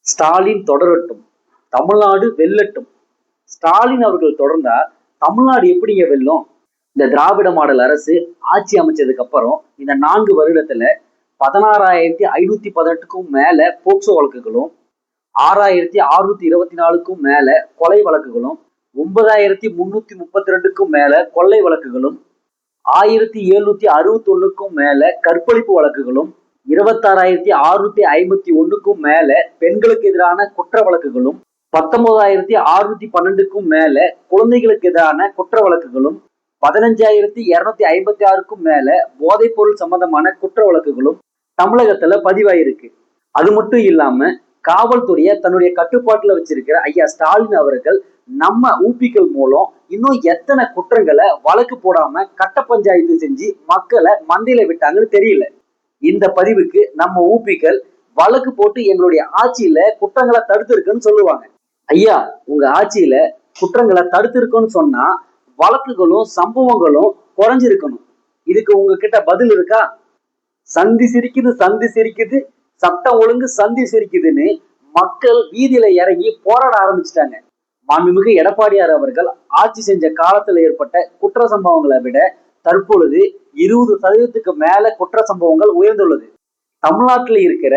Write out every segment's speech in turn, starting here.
ஸ்டாலின் தொடரட்டும், தமிழ்நாடு வெல்லட்டும். ஸ்டாலின் அவர்கள் தொடர்ந்தா தமிழ்நாடு எப்படிங்க வெல்லும்? இந்த திராவிட மாடல் அரசு ஆட்சி அமைச்சதுக்கு அப்புறம் இந்த 4 வருடத்துல 16,518க்கும் மேல போக்சோ வழக்குகளும், 6,624க்கும் மேல கொலை வழக்குகளும், 9,332க்கும் மேல கொள்ளை வழக்குகளும், 1,761க்கும் மேல கற்பழிப்பு வழக்குகளும், 26,651க்கும் மேல பெண்களுக்கு எதிரான குற்ற வழக்குகளும், 19,612க்கும் மேல குழந்தைகளுக்கு எதிரான குற்ற வழக்குகளும், 15,256க்கும் மேல போதைப் பொருள் சம்பந்தமான குற்ற வழக்குகளும் தமிழகத்துல பதிவாயிருக்கு. அது மட்டும் இல்லாம காவல்துறையை தன்னுடைய கட்டுப்பாட்டுல வச்சிருக்கிற ஐயா ஸ்டாலின் அவர்கள் நம்ம ஊபிக்கள் மூலம் இன்னும் எத்தனை குற்றங்களை வழக்கு போடாம கட்ட பஞ்சாயத்து செஞ்சு மக்களை மண்டையில விட்டாங்கன்னு தெரியல. இந்த பதிவுக்கு நம்ம ஊபிக்கள் வழக்கு போட்டு எங்களுடைய ஆட்சியில குற்றங்களை தடுத்திருக்குன்னு சொல்லுவாங்க. ஐயா, உங்க ஆட்சியில குற்றங்களை தடுத்திருக்குன்னு சொன்னா வழக்குகளும் சம்பவங்களும் குறைஞ்சிருக்கணும். இதுக்கு உங்ககிட்ட பதில் இருக்கா? சந்தி சிரிக்குது, சந்தி சிரிக்குது, சட்டம் ஒழுங்கு சந்தி சிரிக்குதுன்னு மக்கள் வீதியில இறங்கி போராட ஆரம்பிச்சுட்டாங்க. மாண்புமிகு எடப்பாடியார் அவர்கள் ஆட்சி செஞ்ச காலத்துல ஏற்பட்ட குற்ற சம்பவங்களை விட தற்பொழுது 20% மேல குற்ற சம்பவங்கள் உயர்ந்துள்ளது. தமிழ்நாட்டில் இருக்கிற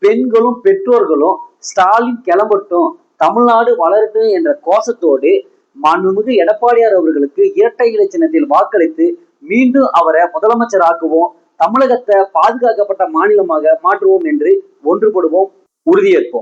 பெண்களும் பெற்றோர்களும் ஸ்டாலின் கிளம்பட்டும், தமிழ்நாடு வளரட்டும் என்ற கோஷத்தோடு மாண்புமிகு எடப்பாடியார் அவர்களுக்கு இரட்டை இலை சின்னத்தில் வாக்களித்து மீண்டும் அவரை முதலமைச்சர் ஆக்குவோம், தமிழகத்தை பாதுகாக்கப்பட்ட மாநிலமாக மாற்றுவோம் என்று ஒன்றுபடுவோம், உறுதியேற்போம்.